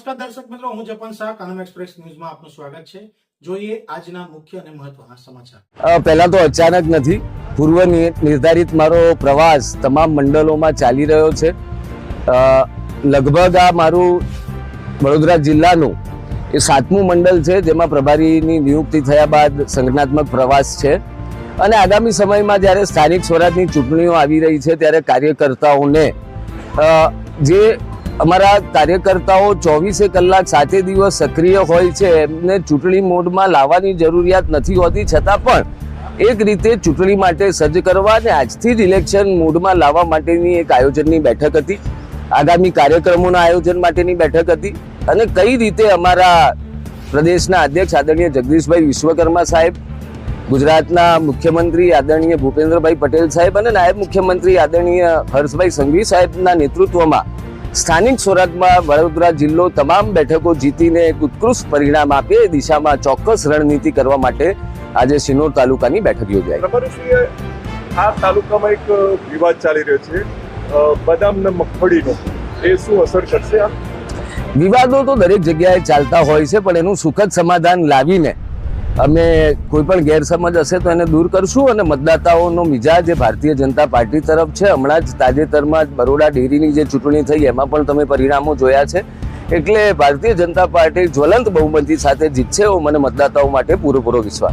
નમસ્કાર દર્શક મિત્રો, હું જપન શાહ, કાનમ એક્સપ્રેસ ન્યૂઝમાં આપનું સ્વાગત છે। જોઈએ આજના મુખ્ય અને મહત્વના સમાચાર। પહેલા તો અચાનક નથી, પૂર્વ નિર્ધારિત મારો પ્રવાસ તમામ મંડળોમાં ચાલી રહ્યો છે। લગભગ આ મારું વડોદરા જિલ્લાનું એ 7મું મંડળ છે, જેમાં પ્રભારીની નિયુક્તિ થયા બાદ સંગઠનાત્મક પ્રવાસ છે। અને આગામી સમયમાં જ્યારે સ્થાનિક સ્વરાજની ચૂંટણીઓ આવી રહી છે, ત્યારે કાર્યકર્તાઓને જે અમારા કાર્યકર્તાઓ 24 કલાક 7 દિવસ સક્રિય હોય છે, એમને ચૂંટણી મોડમાં લાવવાની જરૂરિયાત નથી હોતી, છતાં પણ એક રીતે ચૂંટણી માટે સજ્જ કરવા અને આજથી જ ઇલેક્શન મોડમાં લાવવા માટેની એક આયોજનની બેઠક હતી, આગામી કાર્યક્રમોના આયોજન માટેની બેઠક હતી। અને કઈ રીતે અમારા પ્રદેશના અધ્યક્ષ આદરણીય જગદીશભાઈ વિશ્વકર્મા સાહેબ, ગુજરાતના મુખ્યમંત્રી આદરણીય ભૂપેન્દ્રભાઈ પટેલ સાહેબ અને નાયબ મુખ્યમંત્રી આદરણીય હર્ષભાઈ સંઘવી સાહેબના નેતૃત્વમાં સ્થાનિક સ્વરાજમાં વડોદરા જિલ્લો તમામ બેઠકો જીતીને એક ઉત્કૃષ્ટ પરિણામ આપે એ દિશામાં ચોક્કસ રણનીતિ કરવા માટે આજે શિનોર તાલુકાની બેઠક યોજાઈ। પ્રભારીશ્રીએ આ તાલુકામાં એક વિવાદ ચાલી રહ્યો છે બદામ ને મગફળીનો, એ શું અસર કરશે? વિવાદો તો દરેક જગ્યાએ ચાલતા હોય છે, પણ એનું સુખદ સમાધાન લાવીને અમે કોઈ પણ ગેરસમજ હશે તો એને દૂર કરશું। અને મતદાતાઓનો મિજાજ એ ભારતીય જનતા પાર્ટી તરફ છે। હમણાં જ તાજેતરમાં બરોડા ડેરીની જે ચૂંટણી થઈ, એમાં પણ તમે પરિણામો જોયા છે, એટલે ભારતીય જનતા પાર્ટી જ્વલંત બહુમતી સાથે જીતશે એવો મને મતદાતાઓ માટે પૂરેપૂરો વિશ્વાસ।